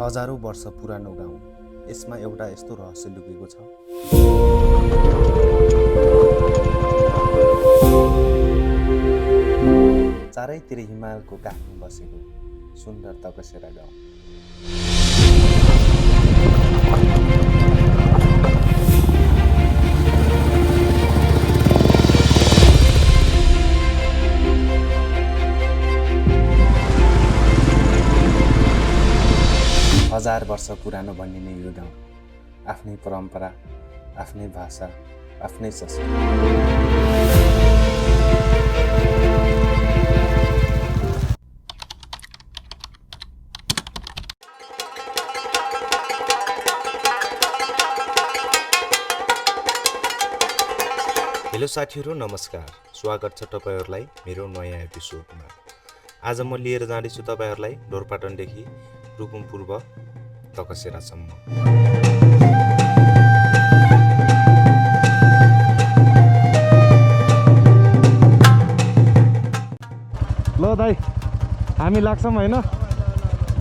हजारौं वर्ष पुरानो गाउँ, यसमा एउटा यस्तो रहस्य लुकेको छ। चारैतिर हिमालको काखमा बसेको सुन्दर तकसेरा गाउँ। हजार वर्ष पुरानो भनिने यो गाउँ आफ्नै परम्परा, आफ्नै भाषा, आफ्नै संस्कृति। हेलो साथीहरू, नमस्कार। स्वागत छ तपाईहरुलाई मेरो नयाँ एपिसोडमा। आज म लिएर जाँदैछु तपाईहरुलाई ढोरपाटनदेखि रुकुम पूर्व तकसेरासम्म। ल दाइ, हामी लाग्छौँ हैन?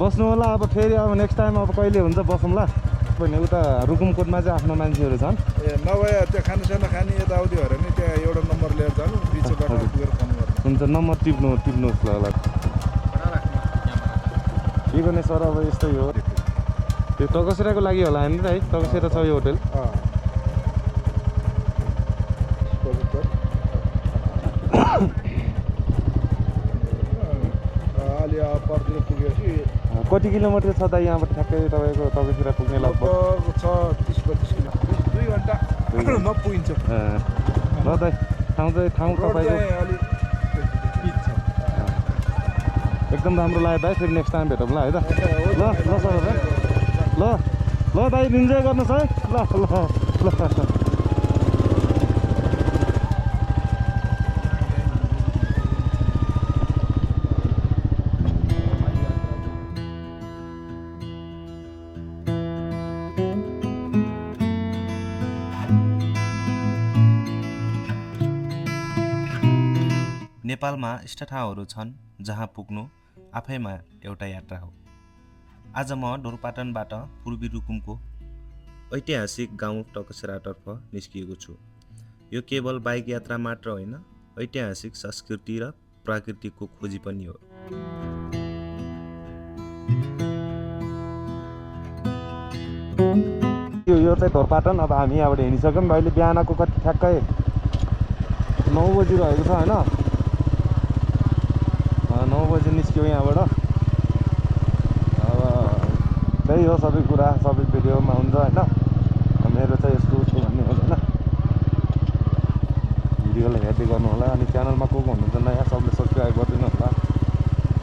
बस्नु होला। अब फेरि अब नेक्स्ट टाइम अब कहिले हुन्छ बसौँला। भने उता रुकुमकोटमा चाहिँ आफ्नो मान्छेहरू छन्। नभए त्यो खानुसाना खाने यताउति भएर नि त्यहाँ एउटा नम्बर लिएर जानु, बिचबाट पुगेर फोन गर्नु। हुन्छ, नम्बर टिप्नुहोस् ल। के गर्ने सर, अब यस्तै हो। त्यो तकसेराको लागि होला नि है? तकसेरा छ यो होटल। कति किलोमिटर छ त यहाँबाट ठ्याक्कै तपाईँको तकसेरा पुग्ने? लगभग छ 30-35 किलोमिटर। 2 घन्टामा पुगिन्छ। ल दाइ, ठाउँ तपाईँको एकदम राम्रो लाग्यो दाइ। फेरि नेक्स्ट टाइम भेटौँला है त। ल सर भाइ, ल दाइ, इन्जोय गर्नुहोस् है। ल। नेपालमा यस्ता ठाउँहरू छन् जहाँ पुग्नु आफैमा एउटा यात्रा हो। आज म ढोरपाटनबाट पूर्वी रुकुमको ऐतिहासिक गाउँ तकसेरातर्फ निस्किएको छु। यो केवल बाइक यात्रा मात्र होइन, ऐतिहासिक संस्कृति र प्राकृतिकको खोजी पनि हो। यो चाहिँ ढोरपाटन। अब हामी यहाँबाट हिँडिसक्यौँ। अहिले बिहानको कति ठ्याक्कै 9 बजिरहेको छ होइन? 9 बजी निस्क्यो यहाँबाट। अब त्यही हो, सबै कुरा सबै भिडियोमा हुन्छ होइन? मेरो चाहिँ यस्तो भन्ने हुँदैन। भिडियोलाई हेर्दै गर्नु होला। अनि च्यानलमा को हुनुहुन्छ नयाँ, सबले सब्सक्राइब गरिदिनु होला,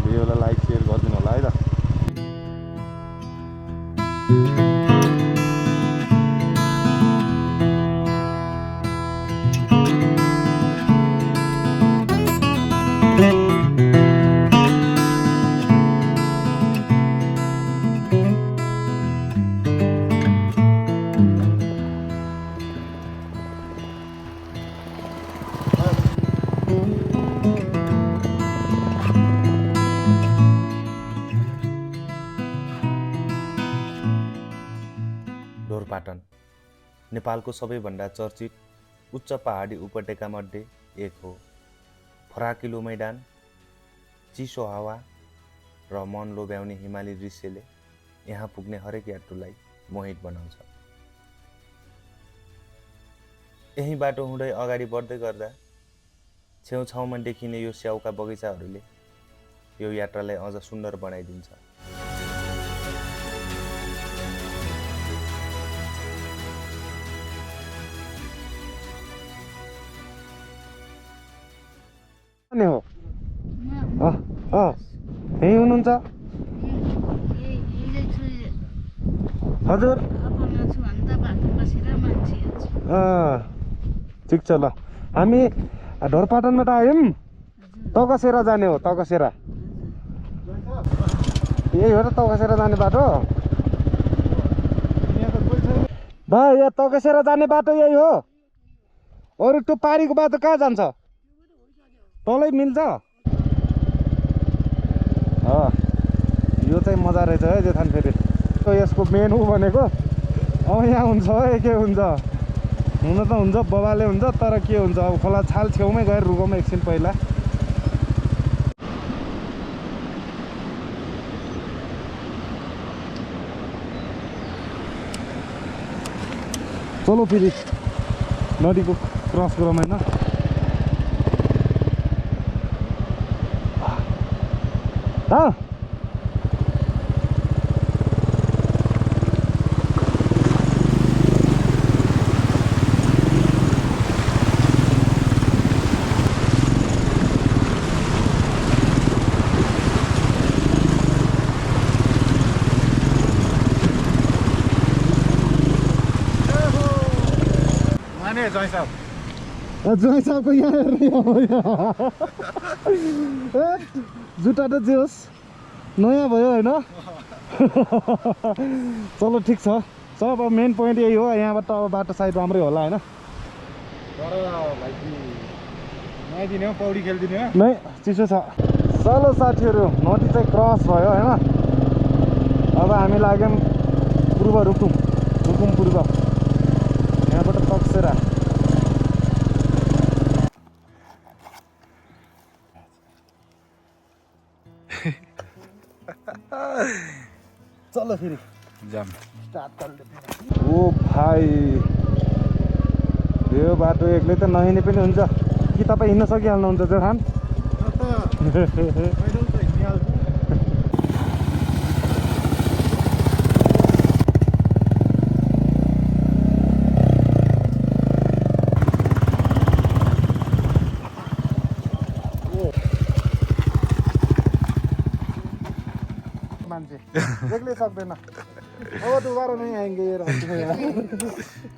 भिडियोलाई लाइक सेयर गरिदिनु होला है त। ढोरपाटन नेपालको सबैभन्दा चर्चित उच्च पहाडी उपत्यकामध्ये एक हो। फराकिलो मैदान, चिसो हावा र मन लोभ्याउने हिमाली दृश्यले यहाँ पुग्ने हरेक यात्रुलाई मोहित बनाउँछ। यही बाटो हुँदै अगाडि बढ्दै गर्दा छेउछाउमा देखिने यो स्याउका बगैँचाहरूले यो यात्रालाई अझ सुन्दर बनाइदिन्छ। हो यही हुनुहुन्छ हजुर? ठिक छ। ल, हामी ढोरपाटनबाट आयौँ। तकसेरा जाने हो। तकसेरा यही हो र तकसेरा जाने बाटो। भाइ, यहाँ तकसेरा जाने बाटो यही हो। अरू त्यो पारीको बाटो कहाँ जान्छ? तलै मिल्छ। यो चाहिँ मजा रहेछ है जेठान। फेरि यसको मेन ऊ भनेको अब यहाँ हुन्छ है के हुन्छ हुन त हुन्छ बबाले हुन्छ तर के हुन्छ अब खोला छाल छेउमै गएर रुकौँ एकछिन पहिला चलो फेरि नदीको क्रस गरौँ होइन जुवाई साहबको यहाँ जुत्ता त जे होस् नयाँ भयो होइन चलो ठिक छ सब अब मेन पोइन्ट यही हो यहाँबाट अब बाटो सायद राम्रै होला होइन पौडी खेलिदिने नै चिसो छ चलो साथीहरू नदी चाहिँ क्रस भयो होइन अब हामी लाग्यौँ पूर्व रुकुम पूर्व यहाँबाट तकसेरा चलो फेरि जाम ओ भाइ यो बाटो एक्लै त नहिँड्ने पनि हुन्छ कि तपाईँ हिँड्न सकिहाल्नुहुन्छ जोरहान मान्छे एक्लै सक्दैन अब दोबारा नै आएंगे ये रात में यार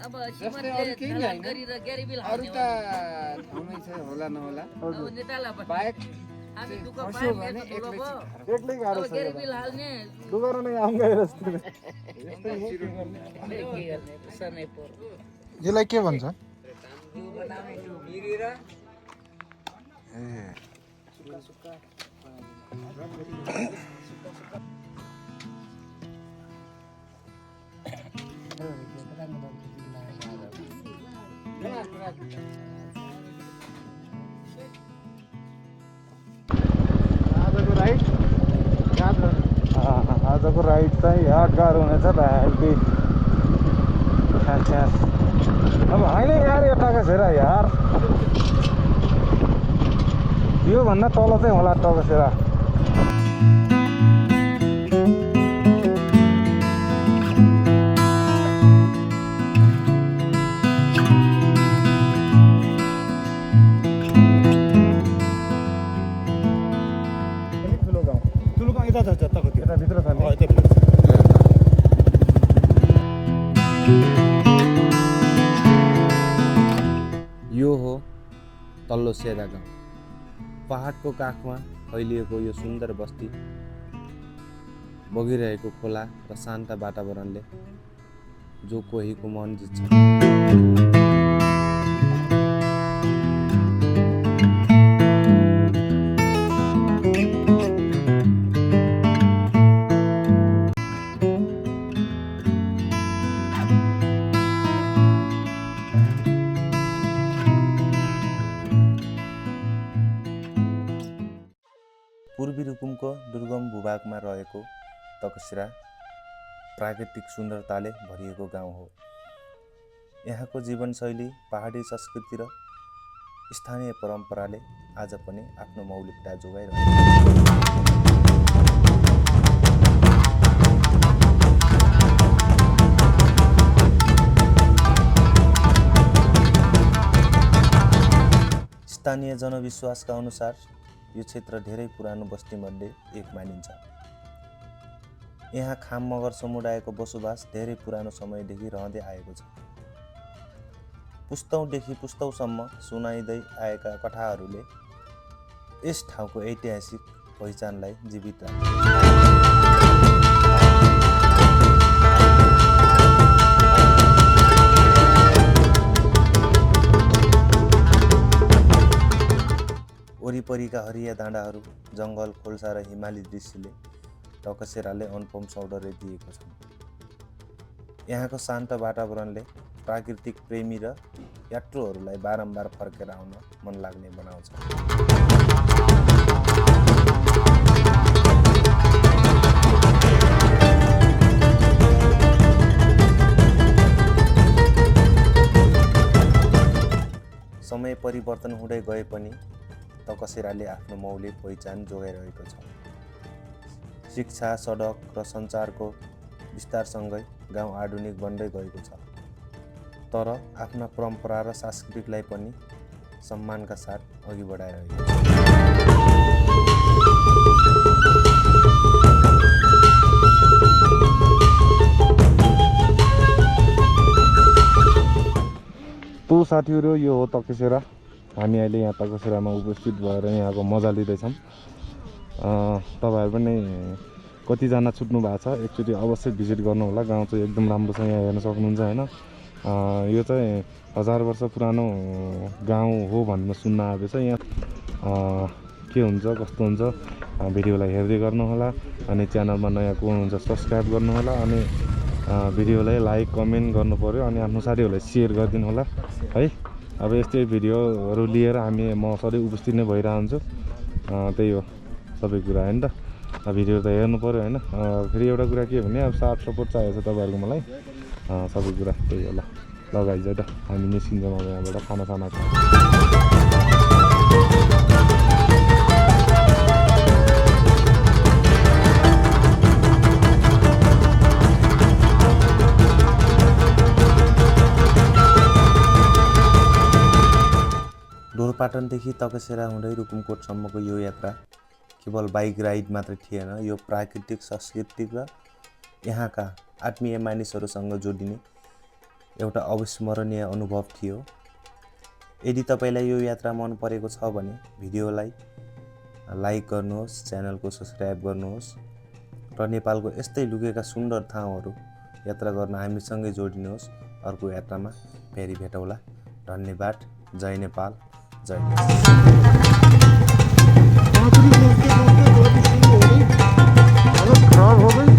अब श्रीमतीले ढलान गरेर ग्यारेबिल हाल्ने होला नहोला अब नेतालाई बाइक हामी दुःख पायौँ भने एक्लै गाह्रो छ ग्यारेबिल हाल्ने दोबारा नै आउँगा ये रास्ते में के गर्ने सनै पर्यो यसलाई के भन्छ यो बनाउने त्यो मिरेर आजको राइड चाहिँ यादगार हुनेछ भाइ अब होइन यार यताको छेरा यार यो भन्दा तल चाहिँ होला टकसेरा भित्र छ नि यो हो तल्लो सेरा गाउँ पहाडको काखमा फैलिएको यो सुन्दर बस्ती बगिरहेको खोला र शान्त वातावरणले जो कोहीको मन जित्छ पूर्वी रुकुमको दुर्गम भूभागमा रहेको तकसेरा प्राकृतिक सुन्दरताले भरिएको गाउँ हो। यहाँको जीवनशैली पहाडी संस्कृति र स्थानीय परम्पराले आज पनि आफ्नो मौलिकता जोगाइरहेको छ। स्थानीय जनविश्वासका अनुसार यो क्षेत्र धेरै पुरानो बस्तीमध्ये एक मानिन्छ। यहाँ खाम मगर समुदायको बसोबास धेरै पुरानो समयदेखि रहँदै आएको छ। पुस्तौँदेखि पुस्तौँसम्म सुनाइँदै आएका कथाहरूले यस ठाउँको ऐतिहासिक पहिचानलाई जीवित राख्छ। वरिपरिका हरिया डाँडाहरू, जङ्गल, खोल्सा र हिमाली दृश्यले तकसेराले अनुपम सौन्दर्य दिएको छ। यहाँको शान्त वातावरणले प्राकृतिक प्रेमी र यात्रुहरूलाई बारम्बार फर्केर आउन मन लाग्ने बनाउँछ। समय परिवर्तन हुँदै गए पनि तकसेराले आफ्नो मौलिक पहिचान जोगाइरहेको छ। शिक्षा, सडक र सञ्चारको विस्तारसँगै गाउँ आधुनिक बन्दै गएको छ, तर आफ्ना परम्परा र संस्कृतिलाई पनि सम्मानका साथ अघि बढाइरहेको छ। तो साथीहरू, यो हो तकसेरा। हामी अहिले यहाँ तकसेरामा उपस्थित भएर यहाँको मजा लिँदैछौँ। तपाईँहरू पनि कतिजना छुट्नु भएको छ, एकचोटि अवश्य भिजिट गर्नु होला। गाउँ चाहिँ एकदम राम्रो छ, यहाँ हेर्न सक्नुहुन्छ होइन। यो चाहिँ 1000 वर्ष पुरानो गाउँ हो भनेर सुन्न आएछ। यहाँ के हुन्छ कस्तो हुन्छ भिडियोलाई हेर्दै गर्नु होला, अनि च्यानलमा नयाँ को हुनुहुन्छ सब्सक्राइब गर्नु होला, अनि भिडियोलाई लाइक कमेन्ट गर्नु पर्यो, अनि आफ्नो साथीहरूलाई सेयर गरिदिनु होला है। अब यस्तै भिडियोहरू लिएर म सधैँ उपस्थित नै भइरहन्छु। त्यही हो सबै कुरा होइन त। भिडियो त हेर्नु पर्यो होइन। फेरि एउटा कुरा के भने अब साथ सपोर्ट चाहिएको छ तपाईँहरूको मलाई, सबै कुरा त्यही होला। लगाइज त हामी निस्किन्छौँ अब यहाँबाट खाना खाना। ढोरपाटनदेखि तकसेरा हुँदै रुकुमकोटसम्मको यो यात्रा केवल बाइक राइड मात्रै थिएन, यो प्राकृतिक, सांस्कृतिक र यहाँका आत्मीय मानिसहरूसँग जोडिने एउटा अविस्मरणीय अनुभव थियो। यदि तपाईँलाई यो यात्रा मन परेको छ भने भिडियोलाई लाइक गर्नुहोस्, च्यानलको सब्सक्राइब गर्नुहोस् र नेपालको यस्तै लुकेका सुन्दर ठाउँहरू यात्रा गर्न हामीसँगै जोडिनुहोस्। अर्को यात्रामा फेरि भेटौँला। धन्यवाद। जय नेपाल, जय खराब हो गई।